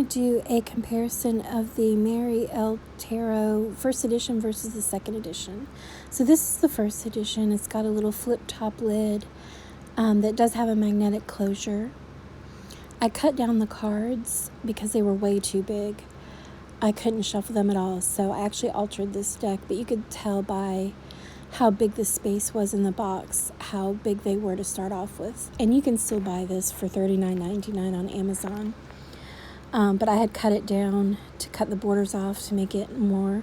going to do a comparison of the Mary L. Tarot first edition versus the second edition. So this is the first edition. It's got a little flip top lid that does have a magnetic closure. I cut down the cards because they were way too big. I couldn't shuffle them at all, so I actually altered this deck, but you could tell by how big the space was in the box, how big they were to start off with. And you can still buy this for $39.99 on Amazon. But I had cut it down to cut the borders off to make it more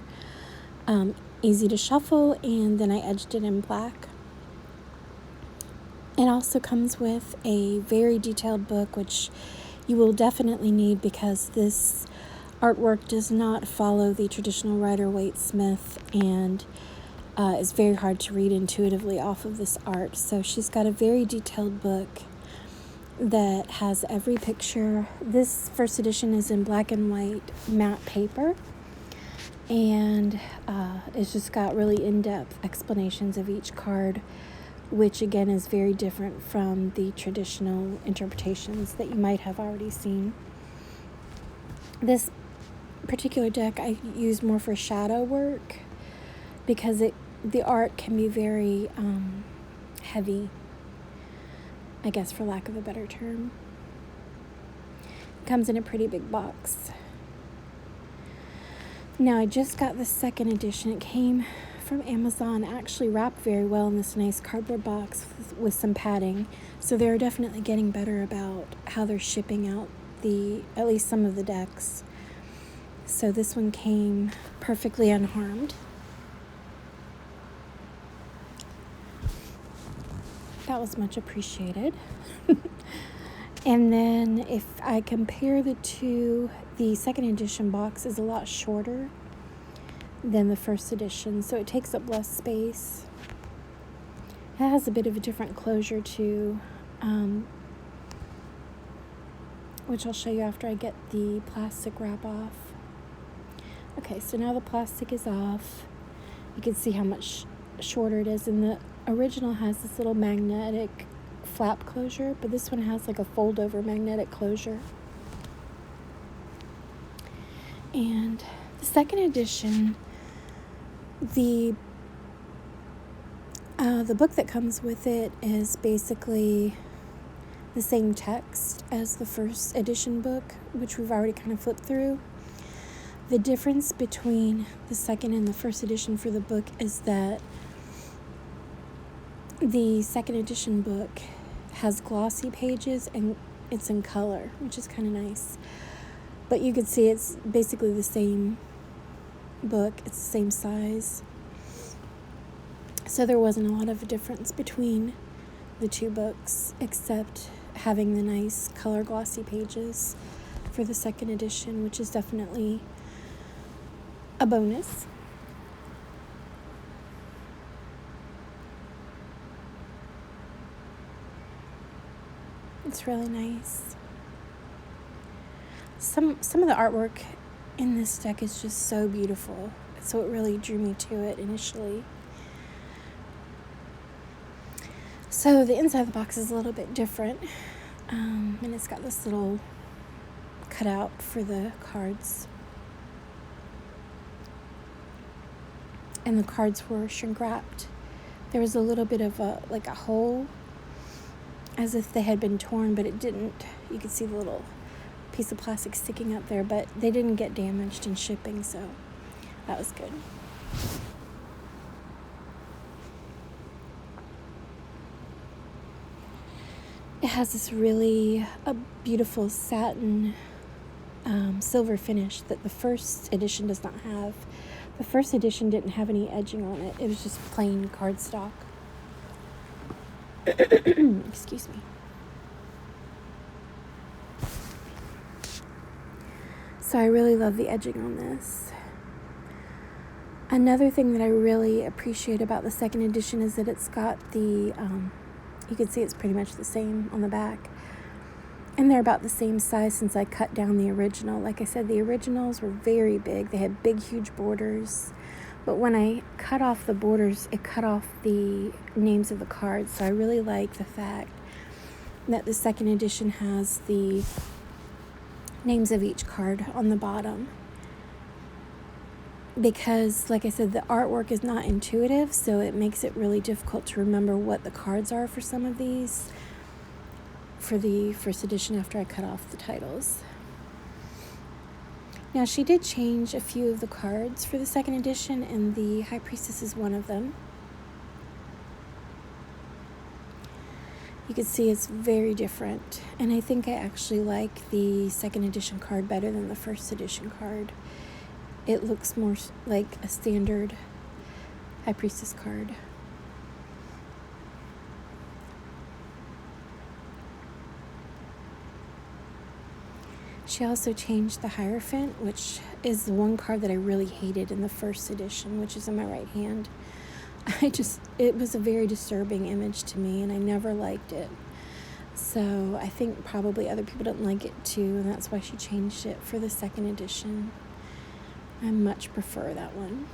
easy to shuffle, and then I edged it in black. It also comes with a very detailed book, which you will definitely need because this artwork does not follow the traditional Rider-Waite-Smith, and is very hard to read intuitively off of this art. So she's got a very detailed book that has every picture. This first edition is in black and white matte paper, and it's just got really in-depth explanations of each card, which again is very different from the traditional interpretations that you might have already seen. This particular deck I use more for shadow work because the art can be very heavy, I guess, for lack of a better term. It comes in a pretty big box. Now, I just got the second edition. It came from Amazon, actually wrapped very well in this nice cardboard box with some padding. So they're definitely getting better about how they're shipping out at least some of the decks. So this one came perfectly unharmed. That was much appreciated. And then if I compare the two, the second edition box is a lot shorter than the first edition, so it takes up less space. It has a bit of a different closure too, which I'll show you after I get the plastic wrap off. Okay, so now the plastic is off. You can see how much shorter it is, and the original has this little magnetic flap closure, but this one has like a fold over magnetic closure. And the second edition, the book that comes with it is basically the same text as the first edition book, which we've already kind of flipped through. The difference between the second and the first edition for the book is that the second edition book has glossy pages and it's in color, which is kind of nice. But you can see it's basically the same book. It's the same size. So there wasn't a lot of a difference between the two books, except having the nice color glossy pages for the second edition, which is definitely a bonus. It's really nice. Some of the artwork in this deck is just so beautiful, so it really drew me to it initially. So the inside of the box is a little bit different, and it's got this little cutout for the cards. And the cards were shrink wrapped. There was a little bit of a hole, as if they had been torn, but it didn't. You could see the little piece of plastic sticking up there, but they didn't get damaged in shipping, so that was good. It has this really beautiful satin silver finish that the first edition does not have. The first edition didn't have any edging on it. It was just plain cardstock. Excuse me. So I really love the edging on this. Another thing that I really appreciate about the second edition is that it's got the, you can see it's pretty much the same on the back. And they're about the same size since I cut down the original. Like I said, the originals were very big. They had big, huge borders. But when I cut off the borders, it cut off the names of the cards. So I really like the fact that the second edition has the names of each card on the bottom. Because, like I said, the artwork is not intuitive, so it makes it really difficult to remember what the cards are for some of these for the first edition after I cut off the titles. Now, she did change a few of the cards for the second edition, and the High Priestess is one of them. You can see it's very different, and I think I actually like the second edition card better than the first edition card. It looks more like a standard High Priestess card. She also changed the Hierophant, which is the one card that I really hated in the first edition, which is in my right hand. It was a very disturbing image to me, and I never liked it. So I think probably other people didn't like it too, and that's why she changed it for the second edition. I much prefer that one.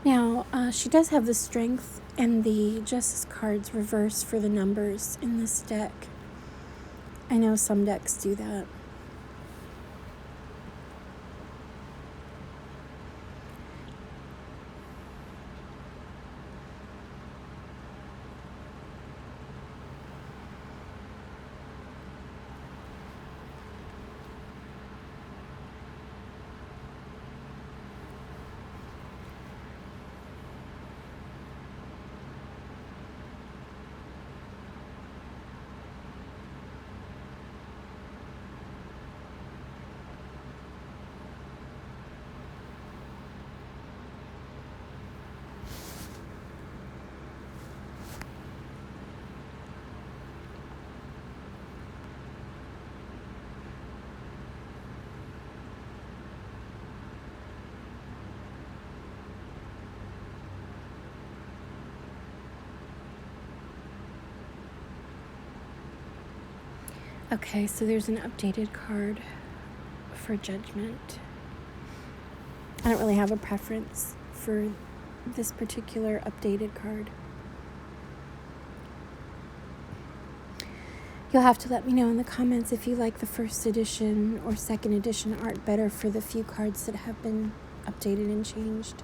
Now, she does have the Strength and the Justice cards reversed for the numbers in this deck. I know some decks do that. Okay, so there's an updated card for Judgment. I don't really have a preference for this particular updated card. You'll have to let me know in the comments if you like the first edition or second edition art better for the few cards that have been updated and changed.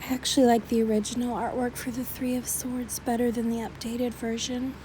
I actually like the original artwork for the Three of Swords better than the updated version.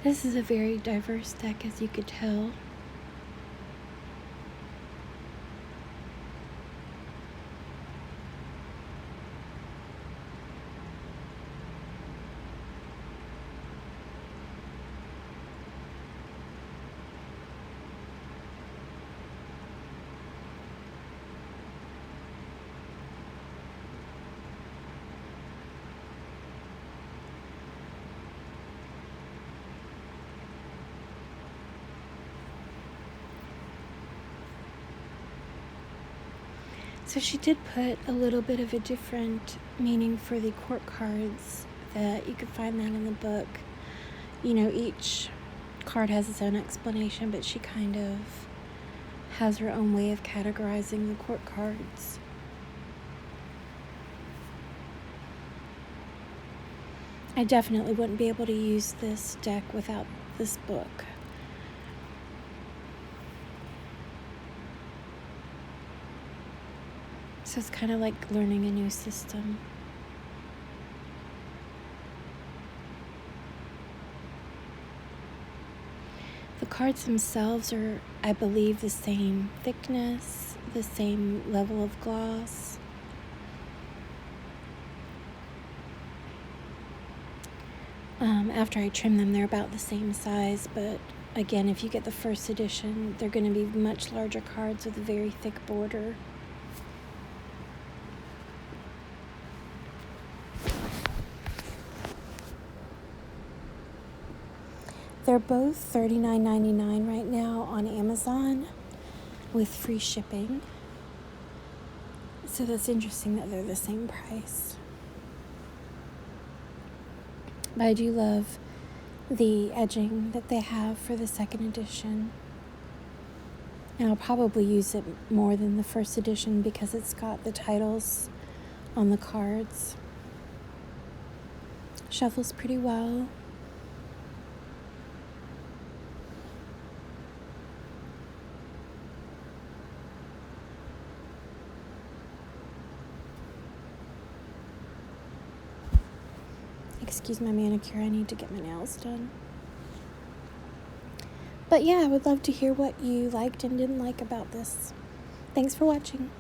This is a very diverse deck, as you could tell. So she did put a little bit of a different meaning for the court cards that you could find that in the book. You know, each card has its own explanation, but she kind of has her own way of categorizing the court cards. I definitely wouldn't be able to use this deck without this book. So it's kind of like learning a new system. The cards themselves are, I believe, the same thickness, the same level of gloss. After I trim them, they're about the same size, but again, if you get the first edition, they're going to be much larger cards with a very thick border. They're both $39.99 right now on Amazon with free shipping. So that's interesting that they're the same price. But I do love the edging that they have for the second edition. And I'll probably use it more than the first edition because it's got the titles on the cards. Shuffles pretty well. Excuse my manicure, I need to get my nails done. But yeah, I would love to hear what you liked and didn't like about this. Thanks for watching.